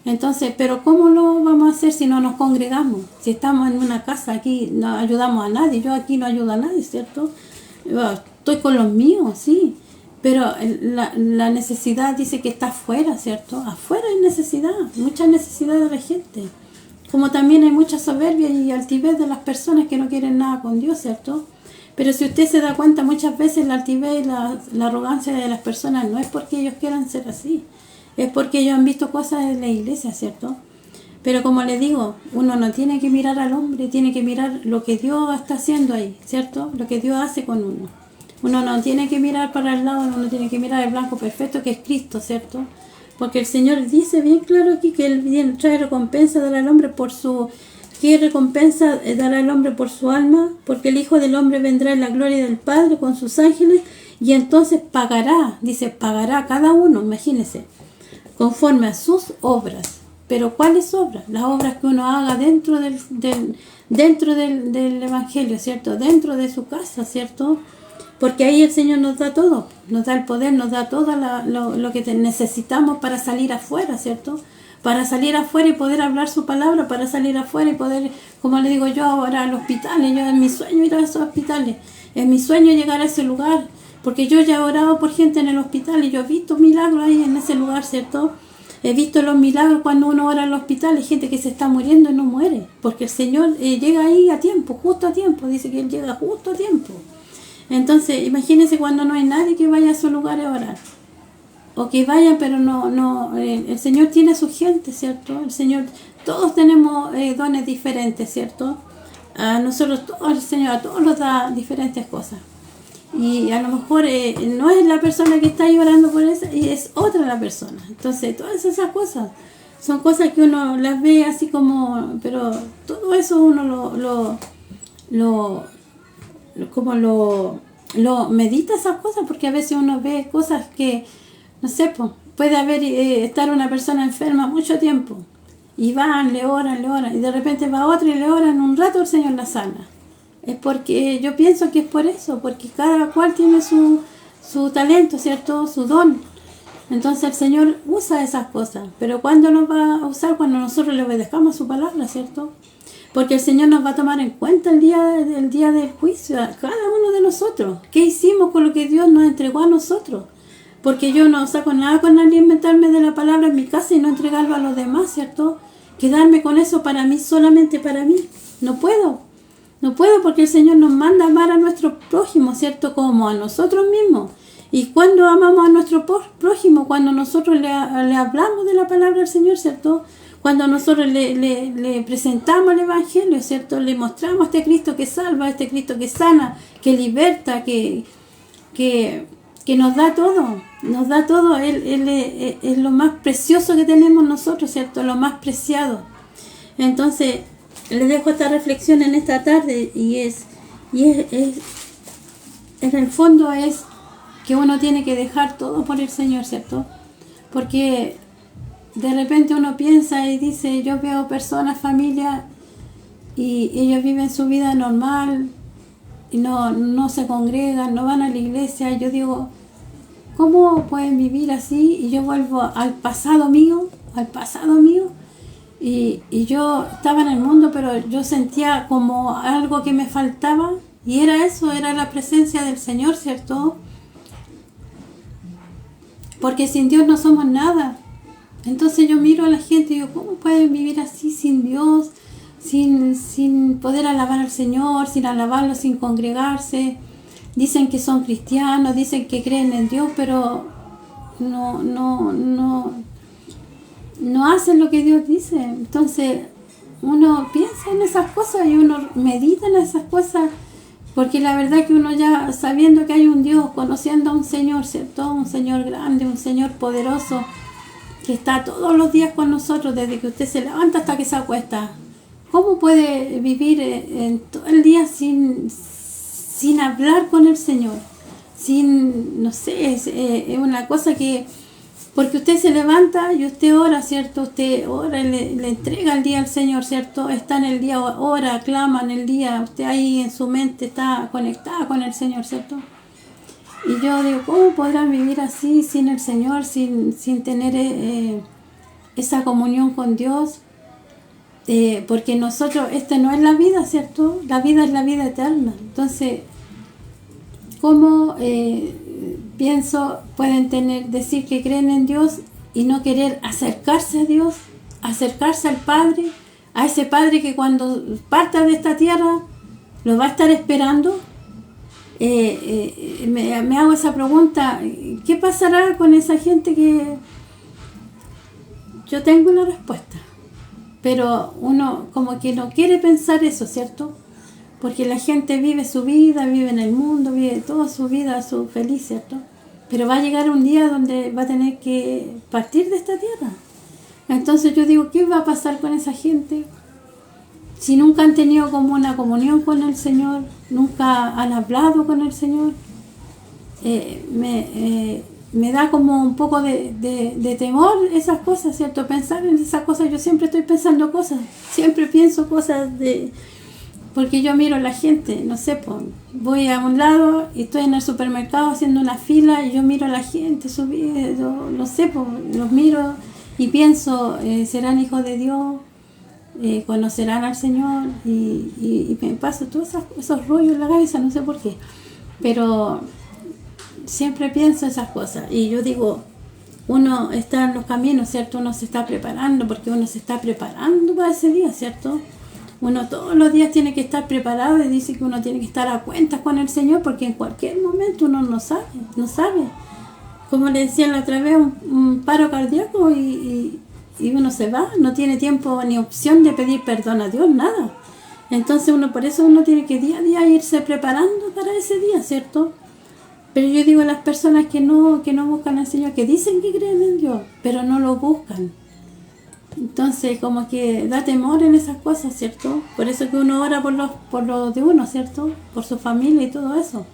Entonces, pero ¿cómo lo vamos a hacer si no nos congregamos? Si estamos en una casa aquí, no ayudamos a nadie, yo aquí no ayudo a nadie, ¿cierto? Estoy con los míos, sí. Pero la necesidad dice que está afuera, ¿cierto? Afuera hay necesidad, mucha necesidad de la gente. Como también hay mucha soberbia y altivez de las personas que no quieren nada con Dios, ¿cierto? Pero si usted se da cuenta, muchas veces la altivez y la arrogancia de las personas no es porque ellos quieran ser así. Es porque ellos han visto cosas en la iglesia, ¿cierto? Pero como le digo, uno no tiene que mirar al hombre, tiene que mirar lo que Dios está haciendo ahí, ¿cierto? Lo que Dios hace con uno. Uno no tiene que mirar para el lado, uno tiene que mirar el blanco perfecto que es Cristo, ¿cierto? Porque el Señor dice bien claro aquí que Él trae recompensa, dará al hombre por su... ¿Qué recompensa dará el hombre por su alma? Porque el Hijo del Hombre vendrá en la gloria del Padre con sus ángeles y entonces pagará, dice, pagará cada uno, imagínense, conforme a sus obras. Pero ¿cuáles obras? Las obras que uno haga dentro del Evangelio, ¿cierto? Dentro de su casa, ¿cierto? Porque ahí el Señor nos da todo, nos da el poder, nos da todo lo que necesitamos para salir afuera, ¿cierto? Para salir afuera y poder hablar su palabra, para salir afuera y poder, como le digo yo ahora, al hospital. Yo en mi sueño ir a esos hospitales, en mi sueño llegar a ese lugar, porque yo ya he orado por gente en el hospital y yo he visto milagros ahí en ese lugar, ¿cierto? He visto los milagros cuando uno ora en el hospital, hay gente que se está muriendo y no muere, porque el Señor llega ahí a tiempo, justo a tiempo, dice que Él llega justo a tiempo. Entonces, imagínense cuando no hay nadie que vaya a su lugar a orar. O que vaya, pero el Señor tiene a su gente, ¿cierto? El Señor, todos tenemos dones diferentes, ¿cierto? A nosotros, el Señor a todos nos da diferentes cosas. Y a lo mejor no es la persona que está ahí orando por eso, y es otra la persona. Entonces, todas esas cosas son cosas que uno las ve así como, pero todo eso uno lo medita esas cosas, porque a veces uno ve cosas que, no sé, puede haber estar una persona enferma mucho tiempo y van, le oran y de repente va otra y le oran un rato, el Señor la sana. Es porque yo pienso que es por eso, porque cada cual tiene su talento, ¿cierto? Su don. Entonces el Señor usa esas cosas, pero ¿cuándo nos va a usar? Cuando nosotros le obedezcamos su palabra, ¿cierto? Porque el Señor nos va a tomar en cuenta el día del juicio, a cada uno de nosotros. ¿Qué hicimos con lo que Dios nos entregó a nosotros? Porque yo no saco nada con alimentarme de la palabra en mi casa y no entregarlo a los demás, ¿cierto? Quedarme con eso para mí, solamente para mí. No puedo. No puedo, porque el Señor nos manda a amar a nuestro prójimo, ¿cierto? Como a nosotros mismos. Y cuando amamos a nuestro prójimo, cuando nosotros le hablamos de la palabra del Señor, ¿cierto? Cuando nosotros le presentamos el Evangelio, ¿cierto? Le mostramos a este Cristo que salva, a este Cristo que sana, que liberta, que nos da todo. Él es lo más precioso que tenemos nosotros, ¿cierto? Lo más preciado. Entonces, les dejo esta reflexión en esta tarde y en el fondo es que uno tiene que dejar todo por el Señor, ¿cierto? Porque de repente uno piensa y dice, yo veo personas, familias, y ellos viven su vida normal, y no se congregan, no van a la iglesia. Y yo digo, ¿cómo pueden vivir así? Y yo vuelvo al pasado mío, y yo estaba en el mundo, pero yo sentía como algo que me faltaba, y era eso, era la presencia del Señor, ¿cierto? Porque sin Dios no somos nada. Entonces yo miro a la gente y digo, ¿cómo pueden vivir así sin Dios? Sin poder alabar al Señor, sin alabarlo, sin congregarse. Dicen que son cristianos, dicen que creen en Dios, pero no hacen lo que Dios dice. Entonces uno piensa en esas cosas y uno medita en esas cosas, porque la verdad es que uno ya sabiendo que hay un Dios, conociendo a un Señor, ¿cierto? Un Señor grande, un Señor poderoso, que está todos los días con nosotros, desde que usted se levanta hasta que se acuesta. ¿Cómo puede vivir en todo el día sin hablar con el Señor? No sé, es una cosa que, porque usted se levanta y usted ora, ¿cierto? Usted ora y le entrega el día al Señor, ¿cierto? Está en el día, ora, clama en el día, usted ahí en su mente está conectada con el Señor, ¿cierto? Y yo digo, ¿cómo podrán vivir así sin el Señor, sin tener esa comunión con Dios? Porque nosotros, esta no es la vida, ¿cierto? La vida es la vida eterna. Entonces, ¿cómo pienso pueden decir que creen en Dios y no querer acercarse a Dios, acercarse al Padre, a ese Padre que cuando parta de esta tierra lo va a estar esperando? Me hago esa pregunta, ¿qué pasará con esa gente que yo tengo la respuesta? Pero uno como que no quiere pensar eso, ¿cierto? Porque la gente vive su vida, vive en el mundo, vive toda su vida, su feliz, ¿cierto? Pero va a llegar un día donde va a tener que partir de esta tierra. Entonces yo digo, ¿qué va a pasar con esa gente? Si nunca han tenido como una comunión con el Señor, nunca han hablado con el Señor, me da como un poco de temor esas cosas, ¿cierto? Pensar en esas cosas. Yo siempre estoy pensando cosas, siempre pienso cosas porque yo miro a la gente, no sé, pues, voy a un lado y estoy en el supermercado haciendo una fila y yo miro a la gente subir, no sé, pues, los miro y pienso, ¿serán hijos de Dios? ¿Conocerán al Señor? Y me paso todos esos rollos en la cabeza, no sé por qué, pero siempre pienso esas cosas. Y yo digo, uno está en los caminos, ¿cierto? Uno se está preparando, porque uno se está preparando para ese día, ¿cierto? Uno todos los días tiene que estar preparado, y dice que uno tiene que estar a cuentas con el Señor, porque en cualquier momento uno no sabe. Como le decían la otra vez, un paro cardíaco y uno se va, no tiene tiempo ni opción de pedir perdón a Dios, nada. Entonces por eso uno tiene que día a día irse preparando para ese día, ¿cierto? Pero yo digo a las personas que no buscan al Señor, que dicen que creen en Dios, pero no lo buscan. Entonces como que da temor en esas cosas, ¿cierto? Por eso que uno ora por los de uno, ¿cierto? Por su familia y todo eso.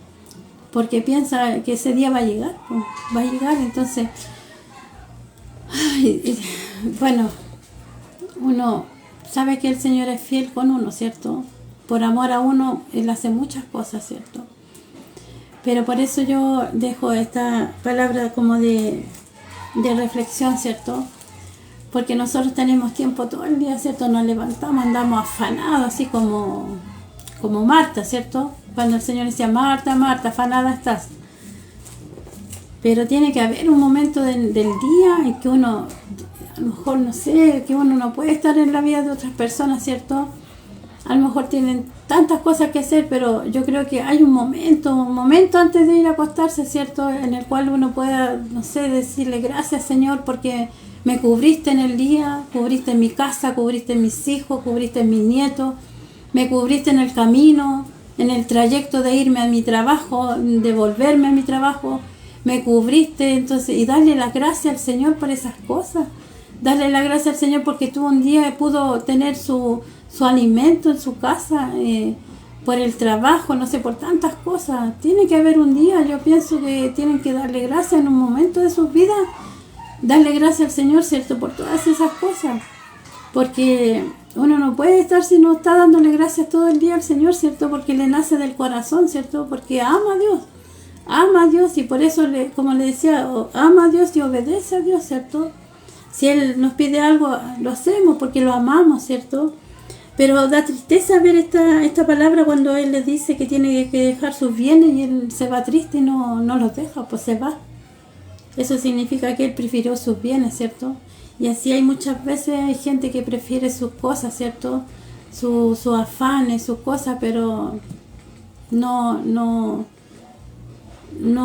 Porque piensa que ese día va a llegar, pues, va a llegar. Entonces, bueno, uno sabe que el Señor es fiel con uno, ¿cierto? Por amor a uno, Él hace muchas cosas, ¿cierto? Pero por eso yo dejo esta palabra como de reflexión, ¿cierto? porque nosotros tenemos tiempo todo el día, ¿cierto? Nos levantamos, andamos afanados, así como Marta, ¿cierto? Cuando el Señor decía, Marta, Marta, afanada estás. Pero tiene que haber un momento del día en que uno, a lo mejor, no sé, que uno no puede estar en la vida de otras personas, ¿cierto? A lo mejor tienen tantas cosas que hacer, pero yo creo que hay un momento antes de ir a acostarse, ¿cierto? En el cual uno pueda, no sé, decirle gracias, Señor, porque me cubriste en el día, cubriste en mi casa, cubriste en mis hijos, cubriste en mis nietos, me cubriste en el camino, en el trayecto de irme a mi trabajo, de volverme a mi trabajo, me cubriste, entonces, y darle las gracias al Señor por esas cosas, darle las gracias al Señor porque tú un día pudo tener su alimento en su casa, por el trabajo, no sé, por tantas cosas. Tiene que haber un día, yo pienso que tienen que darle gracias en un momento de sus vidas, darle gracias al Señor, ¿cierto? Por todas esas cosas, porque uno no puede estar si no está dándole gracias todo el día al Señor, ¿cierto? Porque le nace del corazón, ¿cierto? Porque ama a Dios y por eso, como le decía, ama a Dios y obedece a Dios, ¿cierto? Si Él nos pide algo, lo hacemos porque lo amamos, ¿cierto? Pero da tristeza ver esta palabra cuando Él le dice que tiene que dejar sus bienes y Él se va triste y no los deja, pues se va. Eso significa que Él prefirió sus bienes, ¿cierto? Y así hay muchas veces, hay gente que prefiere sus cosas, ¿cierto? Sus afanes, sus cosas, pero no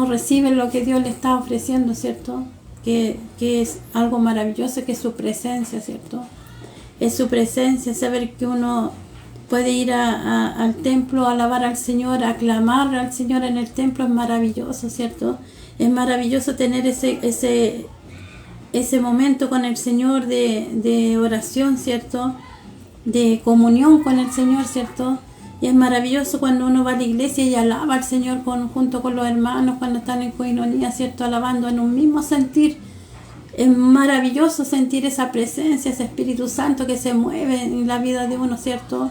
reciben lo que Dios le está ofreciendo, ¿cierto? Que es algo maravilloso, que es su presencia, ¿cierto? Es su presencia, saber que uno puede ir al templo, a alabar al Señor, a clamar al Señor en el templo, es maravilloso, ¿cierto? Es maravilloso tener ese momento con el Señor de oración, ¿cierto? De comunión con el Señor, ¿cierto? Y es maravilloso cuando uno va a la iglesia y alaba al Señor junto con los hermanos, cuando están en coinonía, ¿cierto? Alabando en un mismo sentir. Es maravilloso sentir esa presencia, ese Espíritu Santo que se mueve en la vida de uno, ¿cierto?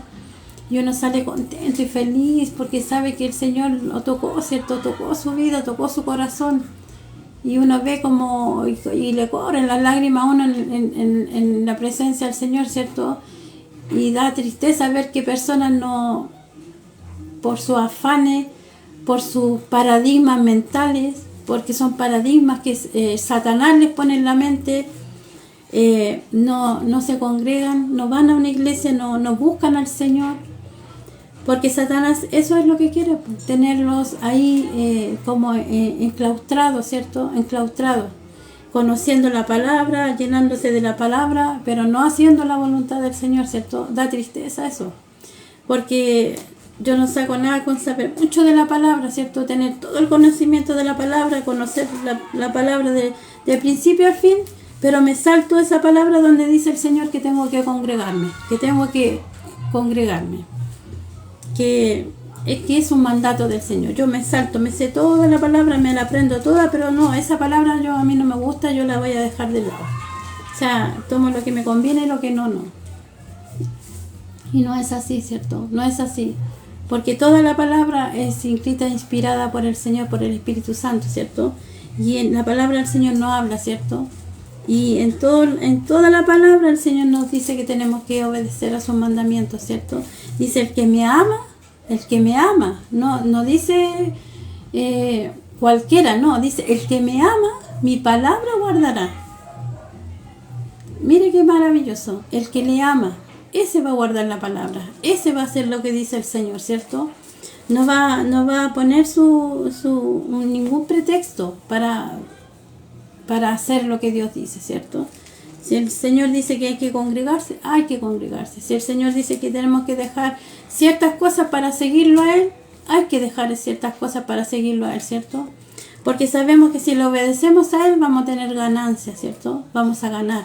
Y uno sale contento y feliz porque sabe que el Señor lo tocó, ¿cierto? Tocó su vida, tocó su corazón. Y uno ve como, y le corren las lágrimas a uno en la presencia del Señor, ¿cierto? Y da tristeza ver que personas no, por sus afanes, por sus paradigmas mentales, porque son paradigmas que Satanás les pone en la mente, no se congregan, no van a una iglesia, no buscan al Señor, porque Satanás eso es lo que quiere, tenerlos ahí como enclaustrados, ¿cierto? Enclaustrados, conociendo la palabra, llenándose de la palabra, pero no haciendo la voluntad del Señor, ¿cierto? Da tristeza eso, porque yo no saco nada con saber mucho de la palabra, ¿cierto? Tener todo el conocimiento de la palabra, conocer la palabra de principio al fin, pero me salto esa palabra donde dice el Señor que tengo que congregarme, que es un mandato del Señor. Yo me salto, me sé toda la palabra, me la aprendo toda, pero no, esa palabra a mí no me gusta, yo la voy a dejar de lado. O sea, tomo lo que me conviene y lo que no. Y no es así, ¿cierto? No es así. Porque toda la palabra es escrita, inspirada por el Señor, por el Espíritu Santo, ¿cierto? Y en la palabra del Señor no habla, ¿cierto? Y en toda la palabra el Señor nos dice que tenemos que obedecer a sus mandamientos, ¿cierto? Dice el que me ama, no dice cualquiera, no, dice el que me ama, mi palabra guardará. Mire qué maravilloso, el que le ama, ese va a guardar la palabra, ese va a hacer lo que dice el Señor, ¿cierto? No va a poner ningún pretexto para hacer lo que Dios dice, ¿cierto? Si el Señor dice que hay que congregarse, hay que congregarse. Si el Señor dice que tenemos que dejar ciertas cosas para seguirlo a Él, hay que dejar ciertas cosas para seguirlo a Él, ¿cierto? Porque sabemos que si le obedecemos a Él vamos a tener ganancias, ¿cierto? Vamos a ganar.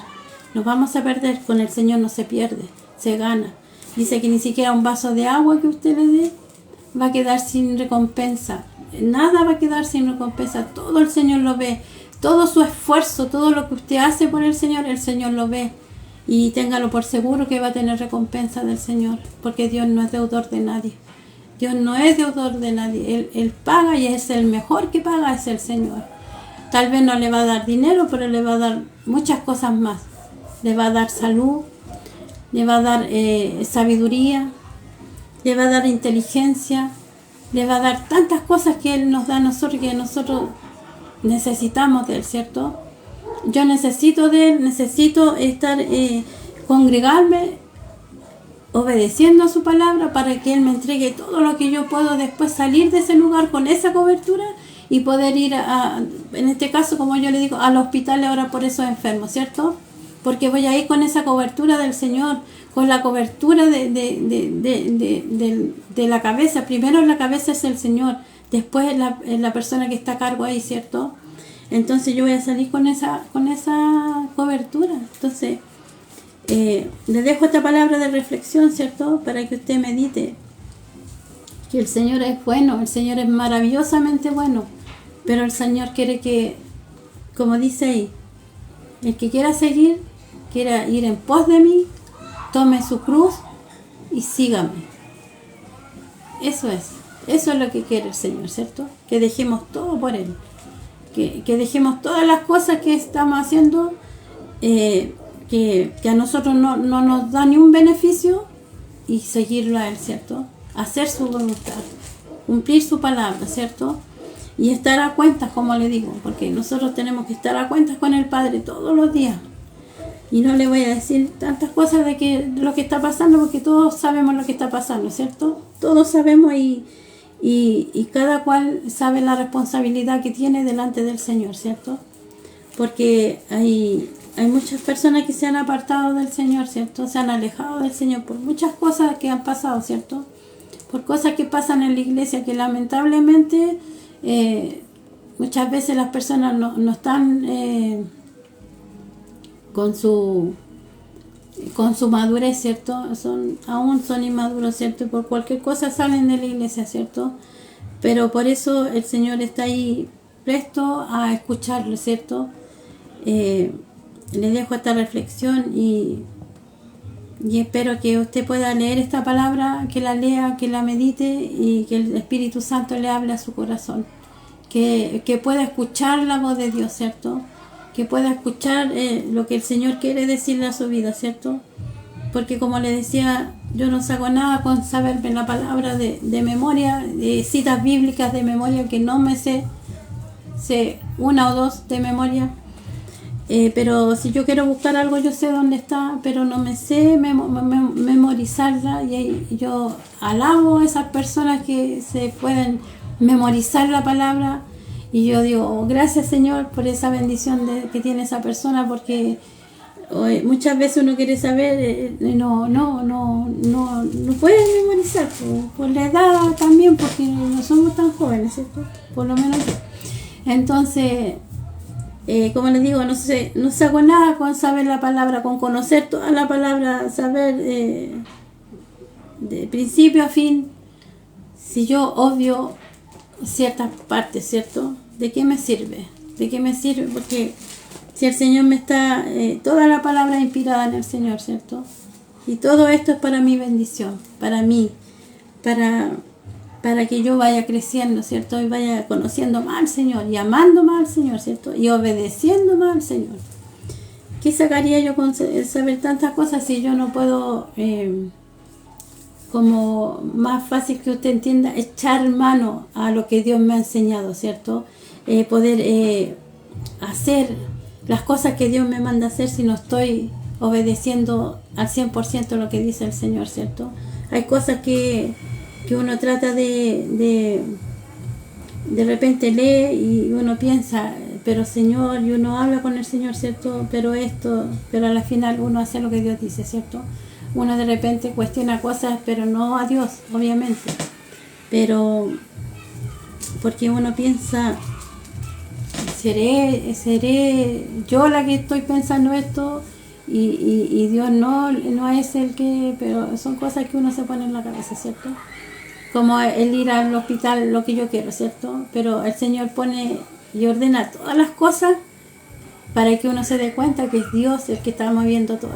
Nos vamos a perder, con el Señor no se pierde, se gana. Dice que ni siquiera un vaso de agua que usted le dé va a quedar sin recompensa. Nada va a quedar sin recompensa. Todo el Señor lo ve. Todo su esfuerzo, todo lo que usted hace por el Señor lo ve. Y téngalo por seguro que va a tener recompensa del Señor. Porque Dios no es deudor de nadie. Dios no es deudor de nadie. Él paga y es el mejor que paga, es el Señor. Tal vez no le va a dar dinero, pero le va a dar muchas cosas más. le va a dar salud, le va a dar sabiduría, le va a dar inteligencia, le va a dar tantas cosas que Él nos da a nosotros, que nosotros necesitamos de Él, ¿cierto? Yo necesito de Él, necesito estar, congregarme, obedeciendo a su palabra para que Él me entregue todo lo que yo puedo después salir de ese lugar con esa cobertura y poder ir en este caso, como yo le digo, al hospital ahora por esos enfermos, ¿cierto? Porque voy a ir con esa cobertura del Señor, con la cobertura de la cabeza. Primero la cabeza es el Señor, después la persona que está a cargo ahí, ¿cierto? Entonces yo voy a salir con esa cobertura. Entonces, le dejo esta palabra de reflexión, ¿cierto? Para que usted medite. Que el Señor es bueno, el Señor es maravillosamente bueno. Pero el Señor quiere que, como dice ahí, el que quiera seguir, quiera ir en pos de mí, tome su cruz y sígame. Eso es lo que quiere el Señor, ¿cierto? Que dejemos todo por Él. Que dejemos todas las cosas que estamos haciendo, que a nosotros no nos da ni un beneficio, y seguirlo a Él, ¿cierto? Hacer su voluntad, cumplir su palabra, ¿cierto? Y estar a cuentas, como le digo, porque nosotros tenemos que estar a cuentas con el Padre todos los días. Y no le voy a decir tantas cosas de lo que está pasando, porque todos sabemos lo que está pasando, ¿cierto? Todos sabemos y cada cual sabe la responsabilidad que tiene delante del Señor, ¿cierto? Porque hay muchas personas que se han apartado del Señor, ¿cierto? Se han alejado del Señor por muchas cosas que han pasado, ¿cierto? Por cosas que pasan en la iglesia que lamentablemente muchas veces las personas no están con su madurez, ¿cierto? Aún son inmaduros, ¿cierto? Y por cualquier cosa salen de la iglesia, ¿cierto? Pero por eso el Señor está ahí presto a escucharlo, ¿cierto? Le dejo esta reflexión y espero que usted pueda leer esta palabra, que la lea, que la medite y que el Espíritu Santo le hable a su corazón. Que pueda escuchar la voz de Dios, ¿cierto? Que pueda escuchar lo que el Señor quiere decirle a su vida, ¿cierto? Porque como le decía, yo no saco nada con saberme la palabra de memoria, de citas bíblicas de memoria, que no me sé una o dos de memoria. Pero si yo quiero buscar algo, yo sé dónde está, pero no me sé memorizarla. Y yo alabo a esas personas que se pueden memorizar la palabra. Y yo digo, oh, gracias Señor por esa bendición que tiene esa persona, porque muchas veces uno quiere saber, no puede memorizar por la edad también, porque no somos tan jóvenes, ¿cierto? Por lo menos yo. Entonces, como les digo, no saco nada con saber la palabra, con conocer toda la palabra, saber de principio a fin. Si yo obvio ciertas partes, ¿cierto? ¿De qué me sirve? ¿De qué me sirve? Porque si el Señor me está, toda la palabra es inspirada en el Señor, ¿cierto? Y todo esto es para mi bendición, para mí, para que yo vaya creciendo, ¿cierto? Y vaya conociendo más al Señor, y amando más al Señor, ¿cierto? Y obedeciendo más al Señor. ¿Qué sacaría yo con saber tantas cosas si yo no puedo, como más fácil que usted entienda, echar mano a lo que Dios me ha enseñado, ¿cierto? Poder hacer las cosas que Dios me manda hacer si no estoy obedeciendo al 100% lo que dice el Señor, ¿cierto? Hay cosas que uno trata de repente lee y uno piensa, pero Señor, y uno habla con el Señor, ¿cierto? Pero a la final uno hace lo que Dios dice, ¿cierto? Uno de repente cuestiona cosas, pero no a Dios, obviamente. Pero porque uno piensa, ¿seré yo la que estoy pensando esto? Y Dios no es el que... Pero son cosas que uno se pone en la cabeza, ¿cierto? Como el ir al hospital, lo que yo quiero, ¿cierto? Pero el Señor pone y ordena todas las cosas para que uno se dé cuenta que es Dios el que está moviendo todo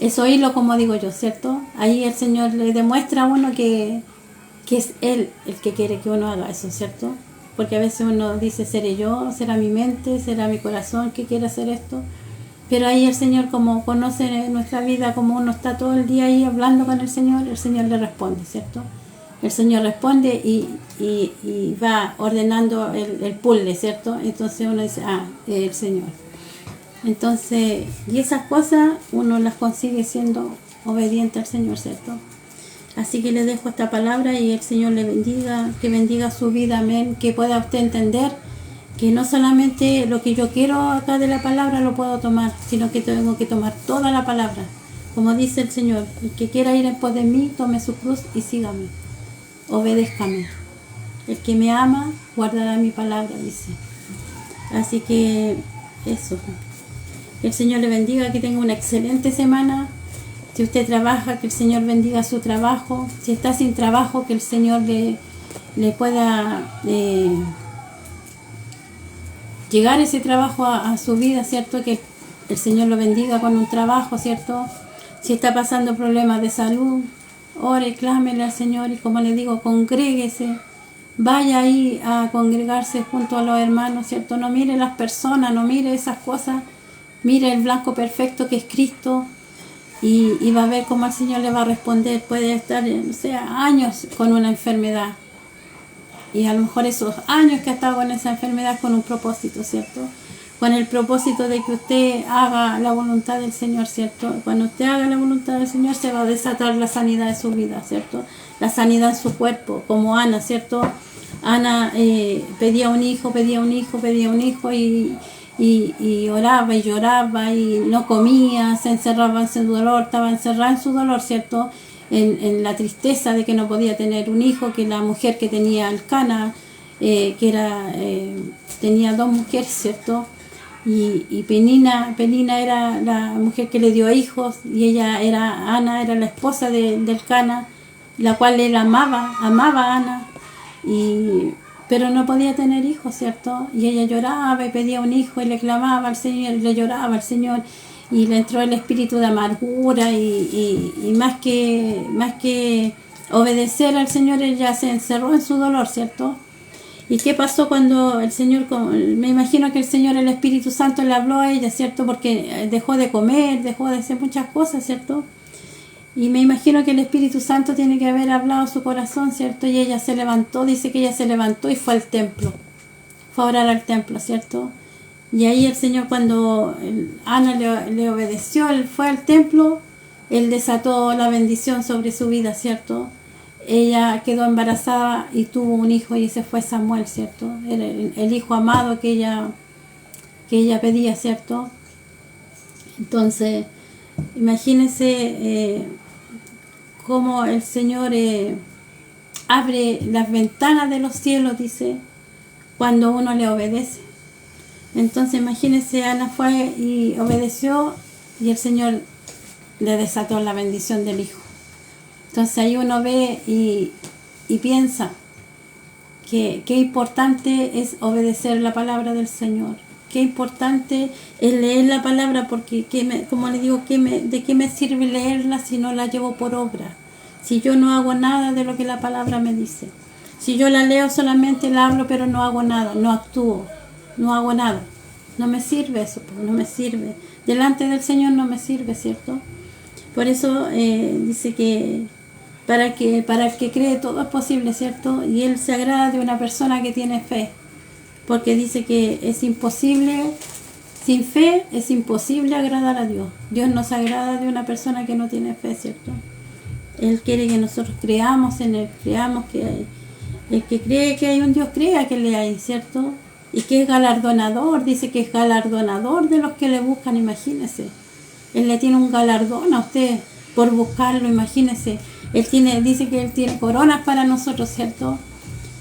eso hilo, como digo yo, ¿cierto? Ahí el Señor le demuestra a uno que es Él el que quiere que uno haga eso, ¿cierto? Porque a veces uno dice, ¿seré yo? ¿Será mi mente? ¿Será mi corazón que quiere hacer esto? Pero ahí el Señor, como conoce nuestra vida, como uno está todo el día ahí hablando con el Señor le responde, ¿cierto? El Señor responde y va ordenando el puzzle, ¿cierto? Entonces uno dice, el Señor. Entonces, y esas cosas uno las consigue siendo obediente al Señor, ¿cierto? Así que le dejo esta palabra y el Señor le bendiga, que bendiga su vida, amén, que pueda usted entender que no solamente lo que yo quiero acá de la palabra lo puedo tomar, sino que tengo que tomar toda la palabra. Como dice el Señor, el que quiera ir en pos de mí, tome su cruz y sígame, obedézcame. El que me ama, guardará mi palabra, dice. Así que eso. Que el Señor le bendiga, que tenga una excelente semana. Si usted trabaja, que el Señor bendiga su trabajo. Si está sin trabajo, que el Señor le pueda llegar ese trabajo a su vida, ¿cierto? Que el Señor lo bendiga con un trabajo, ¿cierto? Si está pasando problemas de salud, ore, clámele al Señor y, como le digo, congréguese. Vaya ahí a congregarse junto a los hermanos, ¿cierto? No mire las personas, no mire esas cosas. Mire el blanco perfecto que es Cristo y va a ver cómo el Señor le va a responder. Puede estar, no sé, años con una enfermedad. Y a lo mejor esos años que ha estado con esa enfermedad con un propósito, ¿cierto? Con el propósito de que usted haga la voluntad del Señor, ¿cierto? Cuando usted haga la voluntad del Señor se va a desatar la sanidad de su vida, ¿cierto? La sanidad en su cuerpo, como Ana, ¿cierto? Ana pedía un hijo y oraba y lloraba y no comía, se encerraba en su dolor, estaba encerrada en su dolor, ¿cierto? En la tristeza de que no podía tener un hijo, que la mujer que tenía Elcana, tenía dos mujeres, ¿cierto? Y Penina era la mujer que le dio hijos, y Ana era la esposa de Elcana, la cual él amaba a Ana, pero no podía tener hijos, ¿cierto? Y ella lloraba y pedía un hijo y le clamaba al Señor, y le lloraba al Señor, y le entró el espíritu de amargura y más que obedecer al Señor, ella se encerró en su dolor, ¿cierto? ¿Y qué pasó cuando el Señor, me imagino que el Señor, el Espíritu Santo, le habló a ella, ¿cierto? Porque dejó de comer, dejó de hacer muchas cosas, ¿cierto? Y me imagino que el Espíritu Santo tiene que haber hablado a su corazón, ¿cierto? Y ella se levantó, dice que ella se levantó y fue al templo, fue a orar al templo, ¿cierto? Y ahí el Señor, cuando Ana le obedeció, él fue al templo, él desató la bendición sobre su vida, ¿cierto? Ella quedó embarazada y tuvo un hijo, y ese fue Samuel, ¿cierto? Era el hijo amado que ella pedía, ¿cierto? Entonces, imagínense cómo el Señor abre las ventanas de los cielos, dice, cuando uno le obedece. Entonces imagínense, Ana fue y obedeció, y el Señor le desató la bendición del hijo. Entonces ahí uno ve y piensa que qué importante es obedecer la palabra del Señor. Qué importante es leer la palabra, porque como les digo, ¿de qué me sirve leerla si no la llevo por obra? Si yo no hago nada de lo que la palabra me dice. Si yo la leo, solamente la hablo, pero no hago nada, no actúo, no hago nada. No me sirve eso, no me sirve. Delante del Señor no me sirve, ¿cierto? Por eso dice que para el que cree todo es posible, ¿cierto? Y Él se agrada de una persona que tiene fe. Porque dice que es imposible, sin fe es imposible agradar a Dios. Dios nos agrada de una persona que no tiene fe, ¿cierto? Él quiere que nosotros creamos en Él, creamos que hay. El que cree que hay un Dios, crea que le hay, ¿cierto? Y que es galardonador, dice que es galardonador de los que le buscan, imagínese. Él le tiene un galardón a usted por buscarlo, imagínese. Dice que Él tiene coronas para nosotros, ¿cierto?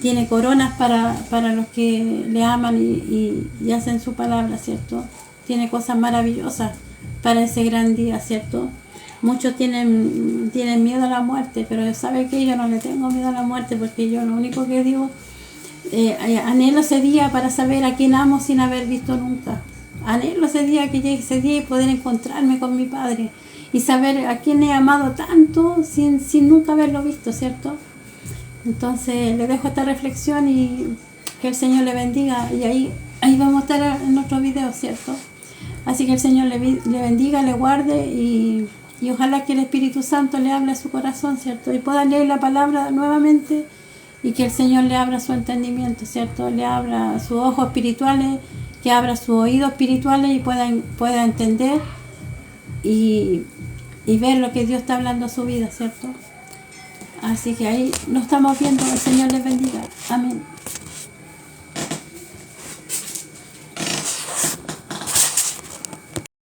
Tiene coronas para los que le aman y hacen su palabra, ¿cierto? Tiene cosas maravillosas para ese gran día, ¿cierto? Muchos tienen miedo a la muerte, pero ¿sabe qué? Yo no le tengo miedo a la muerte, porque yo lo único que digo, anhelo ese día para saber a quién amo sin haber visto nunca. Anhelo ese día, que llegue ese día y poder encontrarme con mi Padre y saber a quién he amado tanto sin nunca haberlo visto, ¿cierto? Entonces le dejo esta reflexión y que el Señor le bendiga, y ahí vamos a estar en otro video, ¿cierto? Así que el Señor le bendiga, le guarde y ojalá que el Espíritu Santo le hable a su corazón, ¿cierto? Y pueda leer la palabra nuevamente y que el Señor le abra su entendimiento, ¿cierto? Le abra sus ojos espirituales, que abra sus oídos espirituales y pueda entender y ver lo que Dios está hablando a su vida, ¿cierto? Así que ahí nos estamos viendo. El Señor les bendiga.